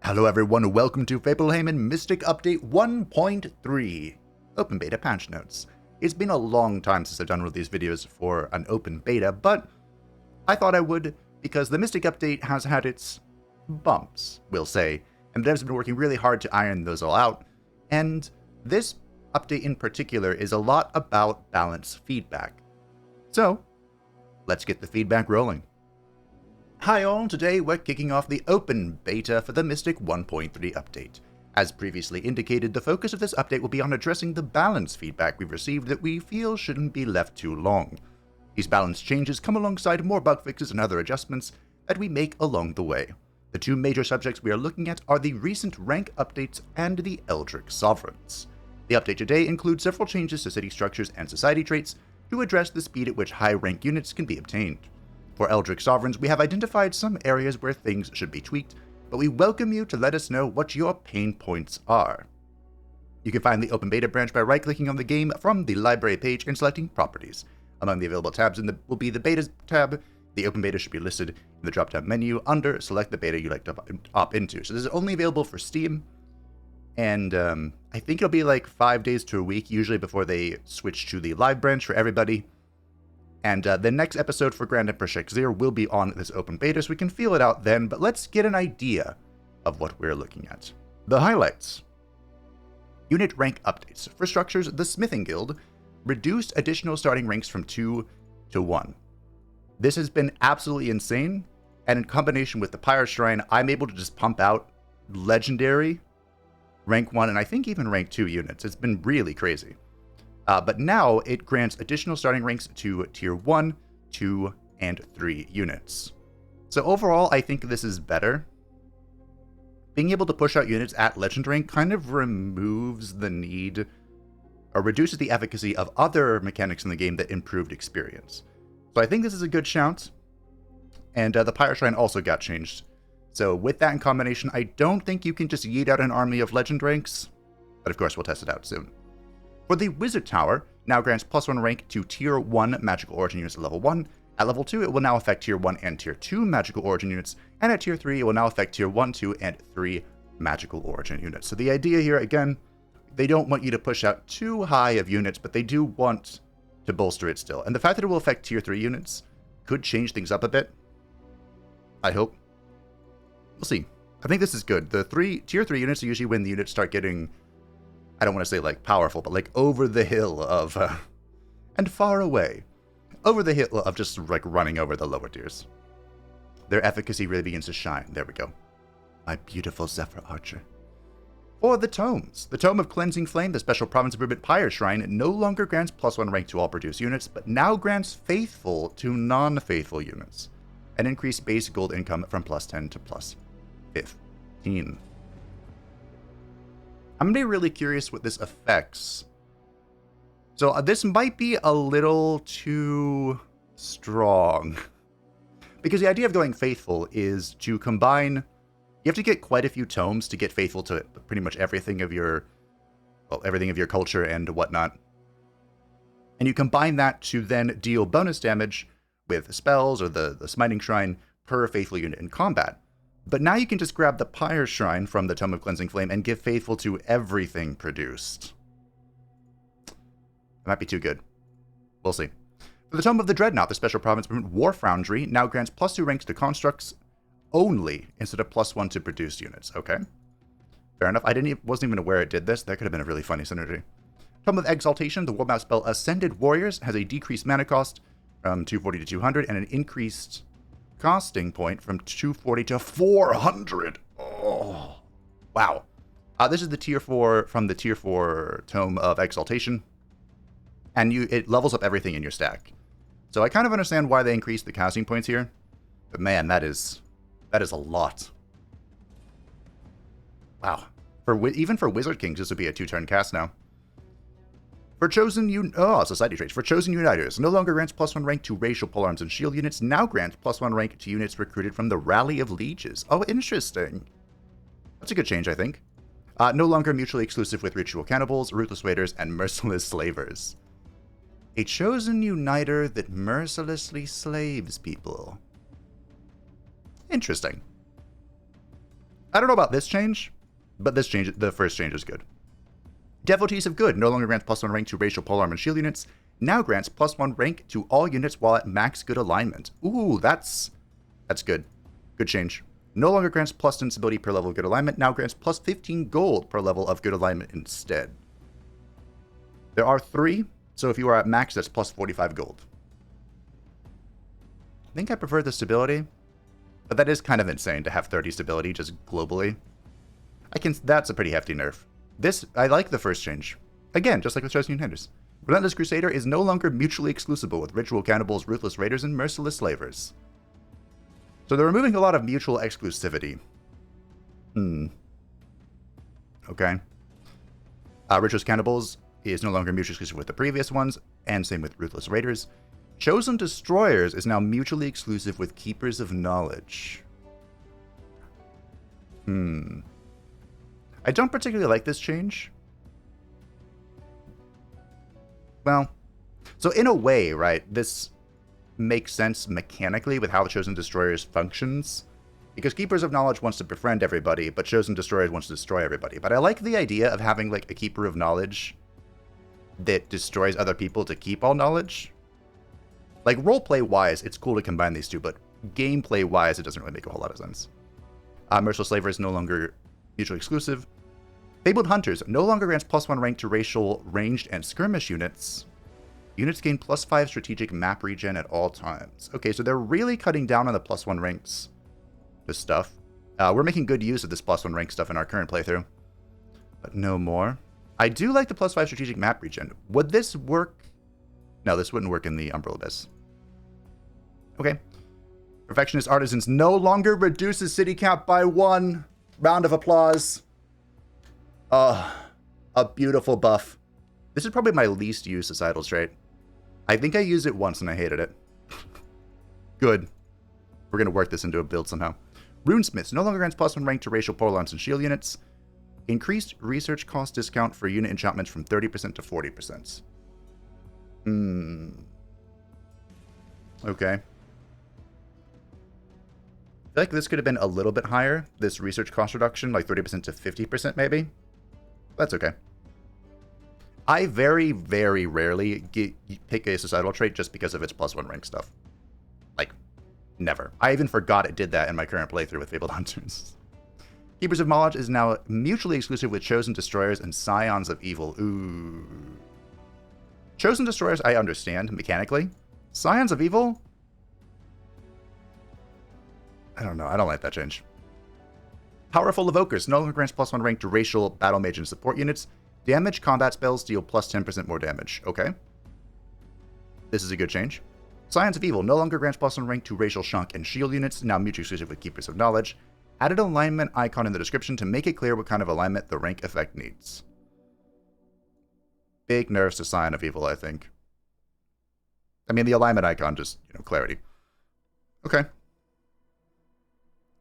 Hello everyone, welcome to Fablehaven Mystic Update 1.3 Open Beta Patch Notes. It's been a long time since I've done one of these videos for an open beta, but I thought I would because the Mystic Update has had its bumps, we'll say, and devs have been working really hard to iron those all out, and this update in particular is a lot about balance feedback. So, let's get the feedback rolling. Hi all, today we're kicking off the open beta for the Mystic 1.3 update. As previously indicated, the focus of this update will be on addressing the balance feedback we've received that we feel shouldn't be left too long. These balance changes come alongside more bug fixes and other adjustments that we make along the way. The two major subjects we are looking at are the recent rank updates and the Eldritch sovereigns. The update today includes several changes to city structures and society traits to address the speed at which high rank units can be obtained. For Eldritch sovereigns, we have identified some areas where things should be tweaked, but we welcome you to let us know what your pain points are. You can find the open beta branch by right-clicking on the game from the library page and selecting Properties. Among the available tabs will be the Betas tab. The open beta should be listed in the drop-down menu under Select the beta you'd like to opt into. So this is only available for Steam, and I think it'll be like 5 days to a week, usually before they switch to the live branch for everybody. And the next episode for Grand Emperor Shakespeare will be on this open beta, so we can feel it out then, but let's get an idea of what we're looking at. The highlights. Unit rank updates. For structures, the Smithing Guild reduced additional starting ranks from 2 to 1. This has been absolutely insane, and in combination with the Pyre Shrine, I'm able to just pump out legendary rank 1 and I think even rank 2 units. It's been really crazy. But now it grants additional starting ranks to tier 1, 2, and 3 units. So overall, I think this is better. Being able to push out units at legend rank kind of removes the need, or reduces the efficacy of other mechanics in the game that improved experience. So I think this is a good shout. And the Pyre Shrine also got changed. So with that in combination, I don't think you can just yeet out an army of legend ranks. But of course, we'll test it out soon. For the Wizard Tower, now grants +1 rank to Tier 1 Magical Origin units at level 1. At level 2, it will now affect Tier 1 and Tier 2 Magical Origin units, and at Tier 3, it will now affect Tier 1, 2, and 3 Magical Origin units. So the idea here, again, they don't want you to push out too high of units, but they do want to bolster it still. And the fact that it will affect Tier 3 units could change things up a bit. I hope. We'll see. I think this is good. The Tier 3 units are usually when the units start getting, I don't want to say like powerful, but like over the hill of, and far away. Over the hill of just like running over the lower tiers. Their efficacy really begins to shine. There we go. My beautiful Zephyr Archer. For the tomes. The Tome of Cleansing Flame, the special province improvement Pyre Shrine, no longer grants +1 rank to all produced units, but now grants Faithful to non-faithful units. And increased base gold income from +10 to +15. I'm going to be really curious what this affects. So this might be a little too strong. Because the idea of going Faithful is to combine, you have to get quite a few tomes to get Faithful to pretty much everything of your, well, everything of your culture and whatnot. And you combine that to then deal bonus damage with spells or the Smiting Shrine per Faithful unit in combat. But now you can just grab the Pyre Shrine from the Tome of Cleansing Flame and give Faithful to everything produced. It might be too good. We'll see. For the Tome of the Dreadnought, the special province War Foundry now grants +2 ranks to constructs only instead of +1 to produced units. Okay. Fair enough. Wasn't even aware it did this. That could have been a really funny synergy. Tome of Exaltation, the Warmouth spell Ascended Warriors has a decreased mana cost from 240 to 200 and an increased costing point from 240 to 400. Oh, wow. This is the tier 4 from the tier 4 Tome of Exaltation, and it levels up everything in your stack. So I kind of understand why they increased the casting points here, but man, that is a lot. Wow. Even for Wizard Kings, this would be a 2-turn cast now. For Society Traits. For Chosen Uniters, no longer grants +1 rank to racial polearms and shield units, now grants +1 rank to units recruited from the Rally of Lieges. Oh, interesting. That's a good change, I think. No longer mutually exclusive with Ritual Cannibals, Ruthless Raiders, and Merciless Slavers. A Chosen Uniter that mercilessly slaves people. Interesting. I don't know about this change, but this change, the first change is good. Devotees of Good no longer grants +1 rank to racial polearm and shield units, now grants +1 rank to all units while at max good alignment. Ooh, that's good. Good change. No longer grants +10 stability per level of good alignment, now grants +15 gold per level of good alignment instead. There are 3, so if you are at max, that's +45 gold. I think I prefer the stability, but that is kind of insane to have 30 stability just globally. That's a pretty hefty nerf. I like the first change. Again, just like with Chosen Contenders. Relentless Crusader is no longer mutually exclusive with Ritual Cannibals, Ruthless Raiders, and Merciless Slavers. So they're removing a lot of mutual exclusivity. Okay. Ritual Cannibals is no longer mutually exclusive with the previous ones, and same with Ruthless Raiders. Chosen Destroyers is now mutually exclusive with Keepers of Knowledge. I don't particularly like this change. Well, so in a way, right, this makes sense mechanically with how the Chosen Destroyers functions, because Keepers of Knowledge wants to befriend everybody, but Chosen Destroyers wants to destroy everybody. But I like the idea of having, like, a Keeper of Knowledge that destroys other people to keep all knowledge. Like, roleplay-wise, it's cool to combine these two, but gameplay-wise, it doesn't really make a whole lot of sense. Merciless Slaver is no longer mutually exclusive. Fabled Hunters no longer grants +1 rank to racial, ranged, and skirmish units. Units gain +5 strategic map regen at all times. Okay, so they're really cutting down on the +1 ranks to stuff. We're making good use of this +1 rank stuff in our current playthrough, but no more. I do like the +5 strategic map regen. Would this work? No, this wouldn't work in the Umbral Abyss. Okay. Perfectionist Artisans no longer reduces city count by 1. Round of applause. A beautiful buff. This is probably my least used societal trait. I think I used it once and I hated it. Good. We're going to work this into a build somehow. Runesmiths no longer grants +1 rank to racial polearms and shield units. Increased research cost discount for unit enchantments from 30% to 40%. Okay. I feel like this could have been a little bit higher, this research cost reduction, like 30% to 50% maybe. That's okay. I very, very rarely pick a societal trait just because of its +1 rank stuff. Like, never. I even forgot it did that in my current playthrough with Fabled Hunters. Keepers of Knowledge is now mutually exclusive with Chosen Destroyers and Scions of Evil. Ooh. Chosen Destroyers I understand, mechanically. Scions of Evil? I don't know, I don't like that change. Powerful Evokers no longer grants +1 rank to racial, battle mage, and support units. Damage combat spells deal +10% more damage. Okay. This is a good change. Scions of Evil no longer grants +1 rank to racial, shunk, and shield units, now mutually exclusive with Keepers of Knowledge. Added alignment icon in the description to make it clear what kind of alignment the rank effect needs. Big nerfs to Scion of Evil, I think. I mean, the alignment icon, just, clarity. Okay.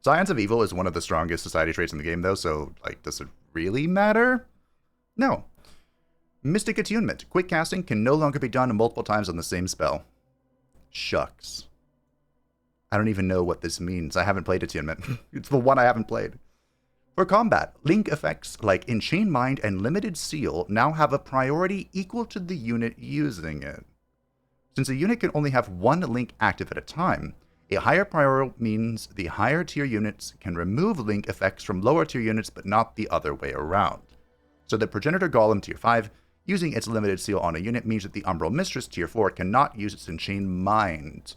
Scions of Evil is one of the strongest society traits in the game, though, so, does it really matter? No. Mystic Attunement. Quick casting can no longer be done multiple times on the same spell. Shucks. I don't even know what this means. I haven't played Attunement. It's the one I haven't played. For combat, link effects like Enchain Mind and Limited Seal now have a priority equal to the unit using it. Since a unit can only have one link active at a time, a higher priority means the higher tier units can remove link effects from lower tier units, but not the other way around. So the Progenitor Golem tier 5, using its Limited Seal on a unit means that the Umbral Mistress tier 4 cannot use its Enchained Mind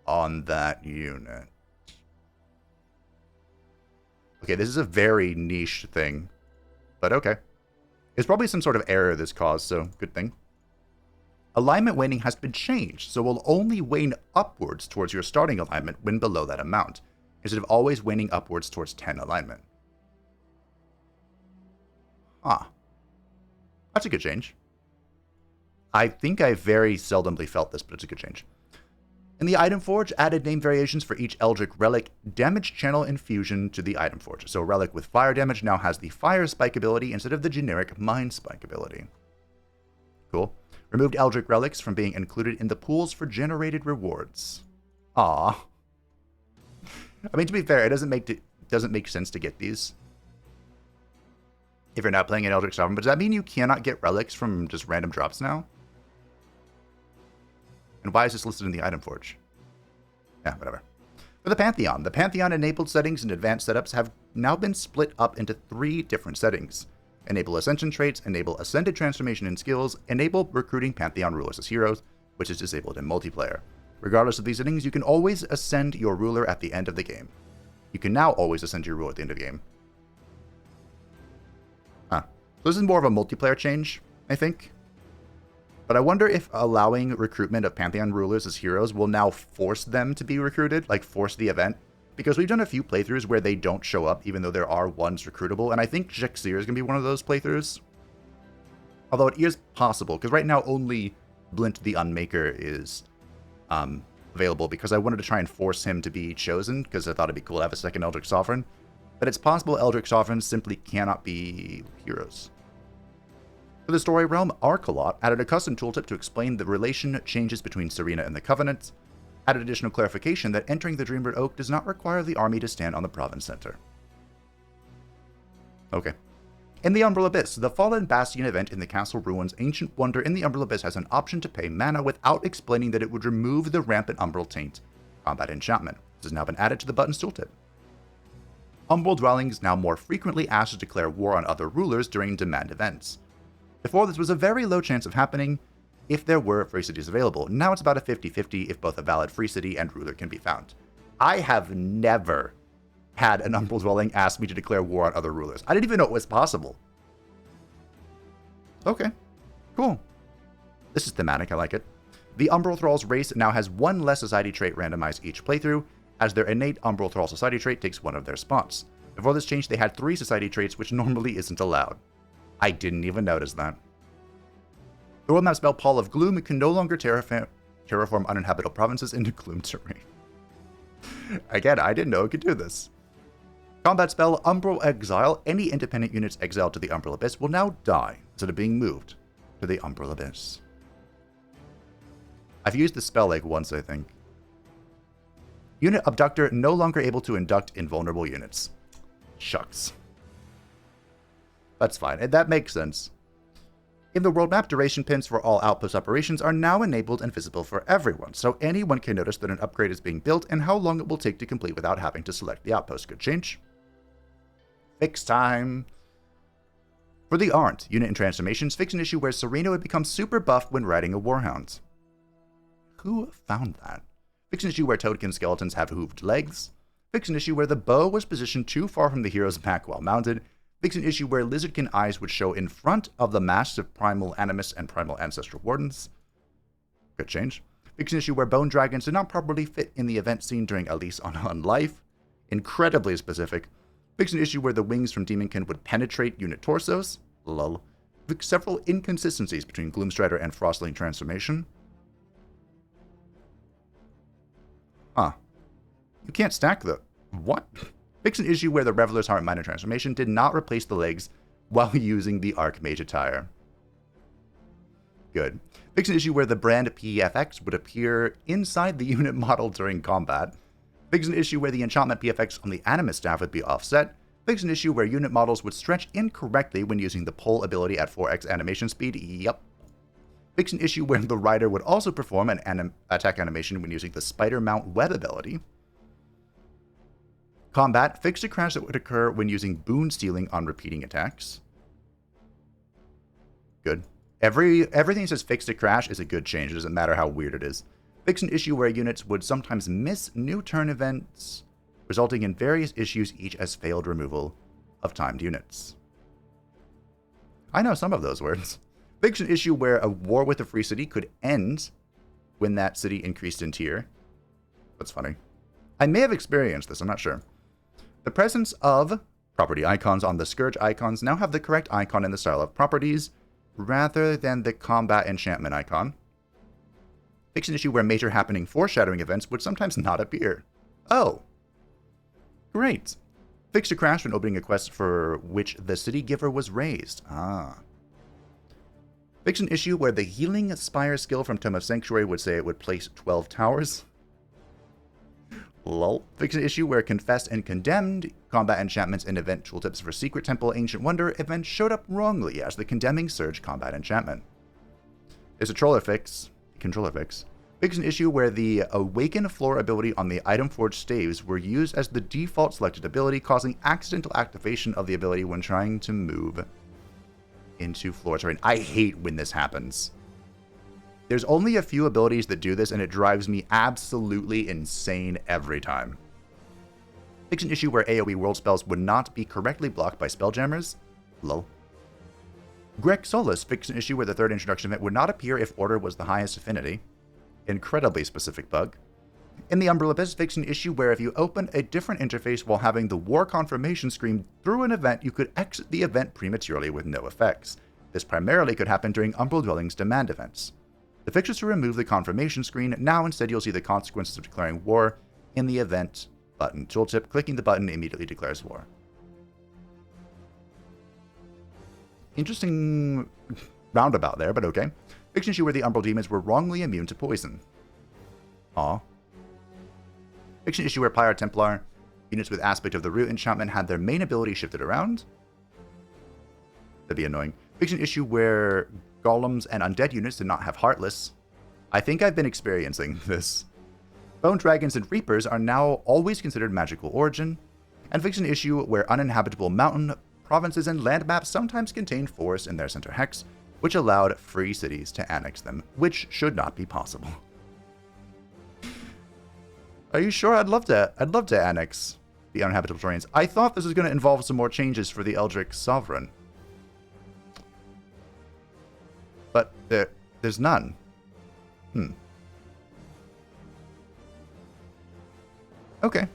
on that unit. Okay, this is a very niche thing, but okay. It's probably some sort of error this caused, so good thing. Alignment waning has been changed, so will only wane upwards towards your starting alignment when below that amount, instead of always waning upwards towards 10 alignment. Huh. That's a good change. I think I very seldomly felt this, but it's a good change. In the Item Forge, added name variations for each Eldritch Relic, damage channel infusion to the Item Forge. So a relic with fire damage now has the Fire Spike ability instead of the generic Mind Spike ability. Cool. Removed Eldritch Relics from being included in the pools for generated rewards. Aww. I mean, to be fair, it doesn't make doesn't make sense to get these if you're not playing an Eldritch Sovereign. But does that mean you cannot get relics from just random drops now? And why is this listed in the item forge? Yeah, whatever. For the Pantheon enabled settings and advanced setups have now been split up into 3 different settings. Enable Ascension traits, enable Ascended Transformation and skills, enable recruiting Pantheon rulers as heroes, which is disabled in multiplayer. Regardless of these settings, you can always ascend your ruler at the end of the game. You can now always ascend your ruler at the end of the game. So this is more of a multiplayer change, I think. But I wonder if allowing recruitment of Pantheon rulers as heroes will now force them to be recruited, like force the event. Because we've done a few playthroughs where they don't show up, even though there are ones recruitable, and I think Jexir is going to be one of those playthroughs. Although it is possible, because right now only Blint the Unmaker is available, because I wanted to try and force him to be chosen, because I thought it'd be cool to have a second Eldritch Sovereign. But it's possible Eldritch Sovereigns simply cannot be heroes. For the story realm, Arkalot added a custom tooltip to explain the relation changes between Serena and the Covenant, added additional clarification that entering the Dreambird Oak does not require the army to stand on the province center. Okay. In the Umbral Abyss, the Fallen Bastion event in the Castle Ruins Ancient Wonder in the Umbral Abyss has an option to pay mana without explaining that it would remove the Rampant Umbral Taint combat enchantment. This has now been added to the button's tooltip. Umbral Dwellings now more frequently asked to declare war on other rulers during demand events. Before, this was a very low chance of happening if there were free cities available. Now it's about a 50-50 if both a valid free city and ruler can be found. I have never had an Umbral Dwelling ask me to declare war on other rulers. I didn't even know it was possible. Okay, cool. This is thematic, I like it. The Umbral Thrall's race now has 1 less society trait randomized each playthrough, as their innate Umbral Thrall society trait takes 1 of their spots. Before this change, they had 3 society traits, which normally isn't allowed. I didn't even notice that. The world map spell Pall of Gloom can no longer terraform uninhabitable provinces into gloom terrain. Again, I didn't know it could do this. Combat spell Umbral Exile. Any independent units exiled to the Umbral Abyss will now die instead of being moved to the Umbral Abyss. I've used the spell like once, I think. Unit Abductor no longer able to induct invulnerable units. Shucks. That's fine. That makes sense. In the world map, duration pins for all outpost operations are now enabled and visible for everyone, so anyone can notice that an upgrade is being built and how long it will take to complete without having to select the outpost. Good change. Fix time. For the Arndt, unit and transformations, fix an issue where Serena would become super buffed when riding a Warhound. Who found that? Fix an issue where Toadkin skeletons have hooved legs. Fix an issue where the bow was positioned too far from the hero's back while mounted. Fix an issue where Lizardkin eyes would show in front of the masks of Primal Animus and Primal Ancestral Wardens. Good change. Fix an issue where Bone Dragons did not properly fit in the event scene during Elise on Life. Incredibly specific. Fix an issue where the wings from Demonkin would penetrate unit torsos. Lol. Fix several inconsistencies between Gloomstrider and Frostling transformation. Huh. You can't stack the... What? Fix an issue where the Reveler's Heart minor transformation did not replace the legs while using the Archmage attire. Good. Fix an issue where the brand PFX would appear inside the unit model during combat. Fix an issue where the enchantment PFX on the Animus staff would be offset. Fix an issue where unit models would stretch incorrectly when using the pull ability at 4x animation speed. Yup. Fix an issue where the rider would also perform an attack animation when using the Spider Mount web ability. Combat, fix a crash that would occur when using boon stealing on repeating attacks. Good. Everything that says fix a crash is a good change. It doesn't matter how weird it is. Fix an issue where units would sometimes miss new turn events, resulting in various issues each as failed removal of timed units. I know some of those words. Fix an issue where a war with a free city could end when that city increased in tier. That's funny. I may have experienced this, I'm not sure. The presence of property icons on the Scourge icons now have the correct icon in the style of properties, rather than the combat enchantment icon. Fix an issue where major happening foreshadowing events would sometimes not appear. Oh. Great. Fix a crash when opening a quest for which the city giver was raised. Ah. Fix an issue where the Healing Spire skill from Tome of Sanctuary would say it would place 12 towers. Lol. Fix an issue where Confessed and Condemned combat enchantments and event tooltips for Secret Temple Ancient Wonder events showed up wrongly as the Condemning Surge combat enchantment. There's a controller fix. Fix an issue where the Awaken Floor ability on the Item Forge staves were used as the default selected ability, causing accidental activation of the ability when trying to move into floor terrain. I hate when this happens. There's only a few abilities that do this, and it drives me absolutely insane every time. Fix an issue where AoE world spells would not be correctly blocked by spelljammers. Lol. Greg Solis fixed an issue where the third introduction event would not appear if order was the highest affinity. Incredibly specific bug. In the Umbral Abyss, fixed an issue where if you open a different interface while having the war confirmation screen through an event, you could exit the event prematurely with no effects. This primarily could happen during Umbral Dwelling's demand events. The fix is to remove the confirmation screen. Now instead you'll see the consequences of declaring war in the event button tooltip. Clicking the button immediately declares war. Interesting roundabout there, but okay. Fix an issue where the Umbral Demons were wrongly immune to poison. Aw. Fix an issue where Pyre Templar units with aspect of the root enchantment had their main ability shifted around. That'd be annoying. Fix an issue where Golems and Undead units did not have Heartless. I think I've been experiencing this. Bone Dragons and Reapers are now always considered magical origin. And fix an issue where uninhabitable mountain provinces and land maps sometimes contained forests in their center hex, which allowed free cities to annex them, which should not be possible. Are you sure? I'd love to annex the uninhabitable terrains. I thought this was going to involve some more changes for the Eldritch Sovereign. But there's none. Okay.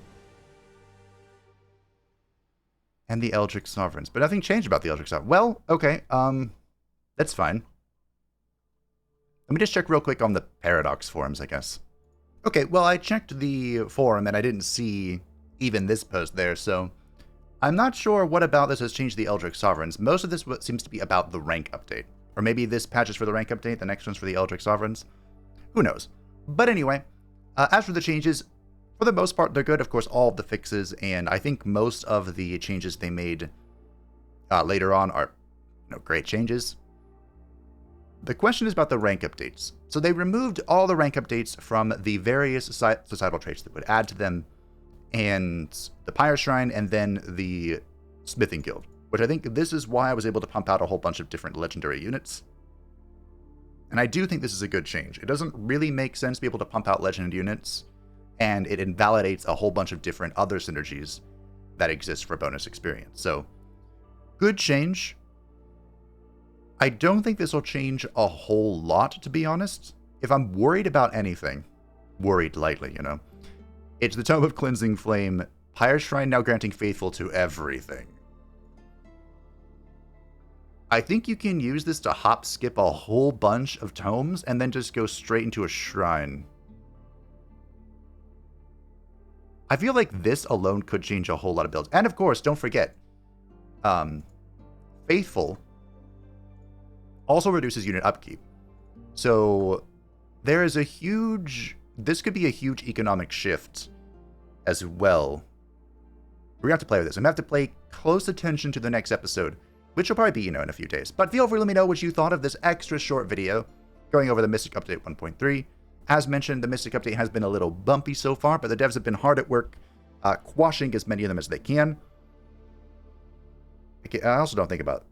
And the Eldritch Sovereigns. But nothing changed about the Eldritch Sovereign. Well, okay. That's fine. Let me just check real quick on the Paradox forums, I guess. Okay, well, I checked the forum and I didn't see even this post there, so I'm not sure what about this has changed the Eldritch Sovereigns. Most of this seems to be about the rank update. Or maybe this patch is for the rank update, the next one's for the Eldritch Sovereigns. Who knows? But anyway, as for the changes, for the most part, they're good. Of course, all of the fixes, and I think most of the changes they made later on are great changes. The question is about the rank updates. So they removed all the rank updates from the various societal traits that would add to them, and the Pyre Shrine, and then the Smithing Guild, which I think this is why I was able to pump out a whole bunch of different legendary units. And I do think this is a good change. It doesn't really make sense to be able to pump out legend units, and it invalidates a whole bunch of different other synergies that exist for bonus experience. So, good change. I don't think this will change a whole lot, to be honest. If I'm worried about anything, worried lightly, it's the Tome of Cleansing Flame, Pyre Shrine now granting Faithful to everything. I think you can use this to hop skip a whole bunch of tomes and then just go straight into a shrine. I feel like this alone could change a whole lot of builds. And of course, don't forget, Faithful also reduces unit upkeep. So there is this could be a huge economic shift as well. We're going to have to play with this. I'm going to have to pay close attention to the next episode, which will probably be, in a few days. But feel free to let me know what you thought of this extra short video going over the Mystic Update 1.3. As mentioned, the Mystic Update has been a little bumpy so far, but the devs have been hard at work quashing as many of them as they can. I also don't think about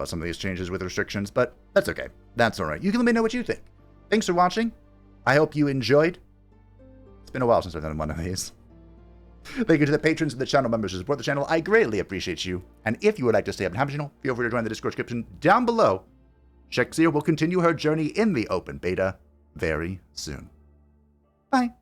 some of these changes with restrictions, but that's okay. That's alright. You can let me know what you think. Thanks for watching. I hope you enjoyed. It's been a while since I've done one of these. Thank you to the patrons and the channel members who support the channel. I greatly appreciate you. And if you would like to stay up and have a channel, feel free to join the Discord description down below. Shexia will continue her journey in the open beta very soon. Bye.